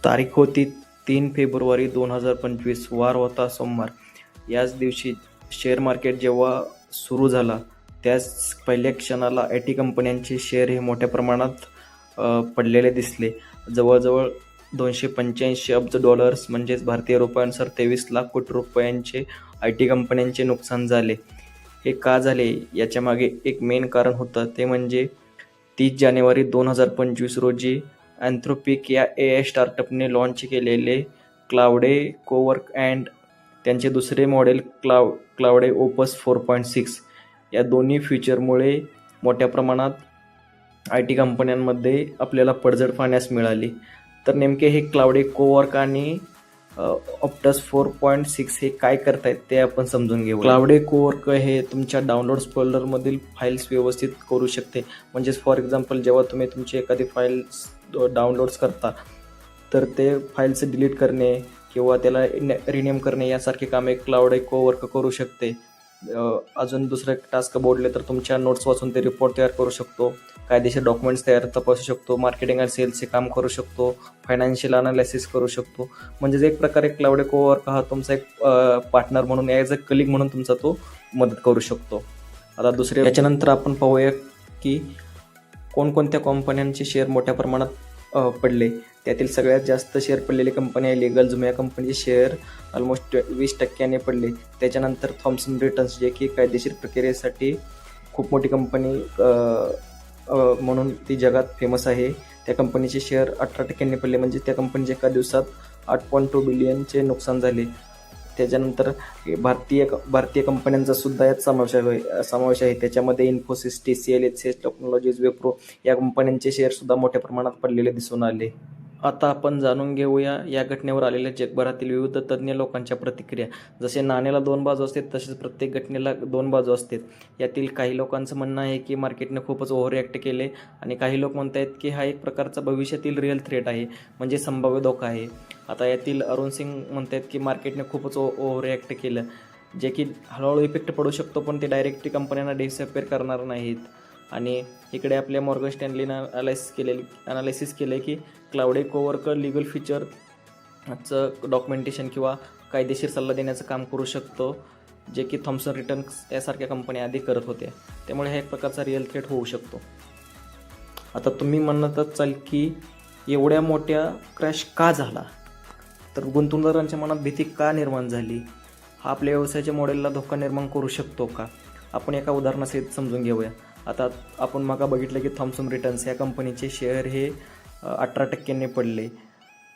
तारीख होती 3 फेब्रुवारी 2025, वार होता सोमवार. याच दिवशी शेअर मार्केट जेव्हा सुरू झाला त्याच पहिल्या क्षणाला आय टी कंपन्यांचे शेअर हे मोठ्या प्रमाणात पडलेले दिसले. जवळजवळ $285 अब्ज म्हणजेच भारतीय रुपयानुसार 23 लाख कोटी रुपयांचे आय टी कंपन्यांचे नुकसान झाले. हे का झाले याच्या मागे एक मेन कारण होतं, ते म्हणजे 30 जानेवारी 2025 रोजी अँथ्रोपिक या AI स्टार्टअपने लॉन्च केलेले क्लाउडे कोवर्क अँड त्यांचे दुसरे मॉडेल क्लाउडे ओपस 4.6 या दोन्ही फीचरमुळे मोठ्या प्रमाणात आय टी कंपन्यांमध्ये आपल्याला पडझड पाहण्यास मिळाली. तर नेमके हे क्लाउडे कोवर्क आणि ऑप्टस 4.6 हे काय करतायत ते आपण समजून घेऊ. क्लाउडे कोवर्क हे तुमच्या डाउनलोड्स फोल्डरमधील फाईल्स व्यवस्थित करू शकते. म्हणजेच फॉर एक्झाम्पल जेव्हा तुम्ही तुमची एखादी फाईल्स डाउनलोड्स करता तर ते फाईल्स डिलीट करणे किंवा त्याला रिनेम करणे यासारखे कामे क्लाउडे कोवर्क करू शकते. अजून दुसरे टास्क बोलले तर तुमच्या नोट्स वाचून ते रिपोर्ट तयार करू शकतो, कायदेशीर डॉक्युमेंट्स तपासू शकतो, मार्केटिंग आणि सेल्सचे काम करू शकतो, फायनान्शियल अनालिसिस करू शकतो. म्हणजेच एक प्रकारे क्लाउडे कोवर्क हा तुमचा एक पार्टनर म्हणून, ॲज अ कलिग म्हणून तुमचा तो मदत करू शकतो. आता दुसरे याच्यानंतर आपण पाहूया की कोणकोणत्या कंपन्यांचे शेअर मोठ्या प्रमाणात पडले. त्यातील सगळ्यात जास्त शेअर पडलेली कंपनी आहे LegalZoom. या कंपनीचे शेअर ऑलमोस्ट 20% पडले. त्याच्यानंतर थॉम्सन रिटर्न्स, जे की कायदेशीर प्रक्रियेसाठी खूप मोठी कंपनी म्हणून ती जगात फेमस आहे, त्या कंपनीचे शेअर 18% पडले. म्हणजे त्या कंपनीचे एका दिवसात 8.2 बिलियनचे नुकसान झाले. त्याच्यानंतर भारतीय कंपन्यांचा सुद्धा यात समावेश आहे. त्याच्यामध्ये Infosys, TCL, HCL technologies, Wipro या कंपन्यांचे शेअरसुद्धा मोठ्या प्रमाणात पडलेले दिसून आले. आता आपण जाणून घेऊया या घटनेवर आलेल्या जगभरातील विविध तज्ज्ञ लोकांच्या प्रतिक्रिया. जसे नाण्याला दोन बाजू असतात तसेच प्रत्येक घटनेला दोन बाजू असतात. यातील काही लोकांचं म्हणणं आहे की मार्केटने खूपच ओव्हर रिॲक्ट केले आणि काही लोक म्हणत आहेत की हा एक प्रकारचा भविष्यातील रिअल थ्रेट आहे, म्हणजे संभाव्य धोका आहे. आता यातील अरुण सिंग म्हणतात की मार्केटने खूपच ओव्हर रिॲक्ट केलं, जे की हळूहळू इफेक्ट पडू शकतो पण ते डायरेक्टली कंपन्यांना डिसअपिअर करणार नाहीत. आणि इकडे आपल्या मॉर्गन स्टॅनलीनं अनालिसिस केले की क्लाउडे कोवर्क लीगल फीचरचं डॉक्युमेंटेशन किंवा कायदेशीर सल्ला देण्याचं काम करू शकतो, जे की थॉम्सन रिटर्न्स यासारख्या कंपन्या आधी करत होत्या. त्यामुळे हा एक प्रकारचा रिअल थ्रेट होऊ शकतो. आता तुम्ही म्हणतच चाल की एवढ्या मोठ्या क्रॅश का झाला, तर गुंतवणूकदारांच्या मनात भीती का निर्माण झाली, हा आपल्या व्यवसायाच्या मॉडेलला धोका निर्माण करू शकतो का, आपण एका उदाहरणासहित समजून घेऊया. आता आपण मागा बघितलं की थॉम्सन रिटर्न्स या कंपनीचे शेअर हे 18% पडले.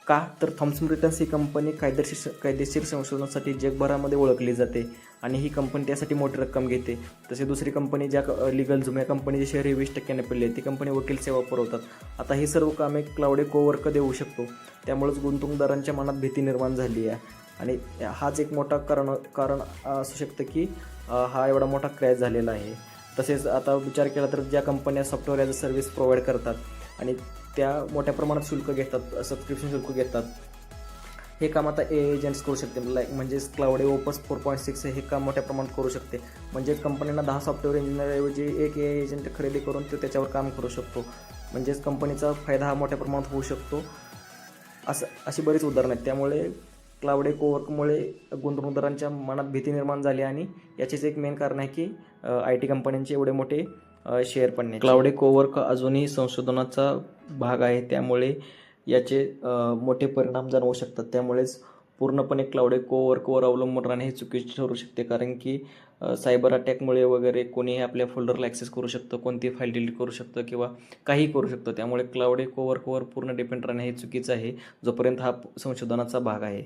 का, तर थॉम्सन रिटर्न्स ही कंपनी कायदेशीर संशोधनासाठी जगभरामध्ये ओळखली जाते आणि ही कंपनी त्यासाठी मोठी रक्कम घेते. तसे दुसरी कंपनी ज्या LegalZoom या कंपनीचे शेअर हे 20% पडले, ती कंपनी वकील सेवा पुरवतात. आता ही सर्व कामे क्लाउडे कोवर्क देऊ शकतो. त्यामुळेच गुंतवणूकदारांच्या मनात भीती निर्माण झाली आहे आणि हाच एक मोठा कारण असू शकतं की हा एवढा मोठा क्रॅश झालेला आहे. तसेच आता विचार केला तर ज्या कंपन्या software as a service provide करतात आणि त्या मोठ्या प्रमाणात शुल्क घेतात, सबस्क्रिप्शन शुल्क घेतात, हे काम आता AI एजंट्स करू शकते. म्हणजेच क्लाउडे ओपस 4.6 हे काम मोठ्या प्रमाणात करू शकते. म्हणजे कंपन्यांना 10 सॉफ्टवेअर इंजिनिअरऐवजी एक AI एजंट खरेदी करून तो त्याच्यावर काम करू शकतो. म्हणजेच कंपनीचा फायदा हा मोठ्या प्रमाणात होऊ शकतो. अशी बरीच उदाहरणं आहेत. त्यामुळे क्लाउडे कोवर्कमुळे गुंतवणूकदारांच्या मनात भीती निर्माण झाली आणि याचेच एक मेन कारण आहे की IT कंपन्यांचे एवढे मोठे शेअर पडणे. क्लाउडे कोवर्क अजूनही संशोधनाचा भाग आहे, त्यामुळे याचे मोठे परिणाम जाणवू शकतात. त्यामुळेच पूर्णपणे क्लाउडे कोवर्कवर अवलंबून राहणे हे चुकीचे ठरू शकते, कारण की सायबर अटॅकमुळे वगैरे कोणीही आपल्या फोल्डरला ॲक्सेस करू शकतं, कोणती फाईल डिलीट करू शकतं किंवा काहीही करू शकतं. त्यामुळे क्लाउडे कोवर्कवर पूर्ण डिपेंड राहणे हे चुकीचं आहे, जोपर्यंत हा संशोधनाचा भाग आहे.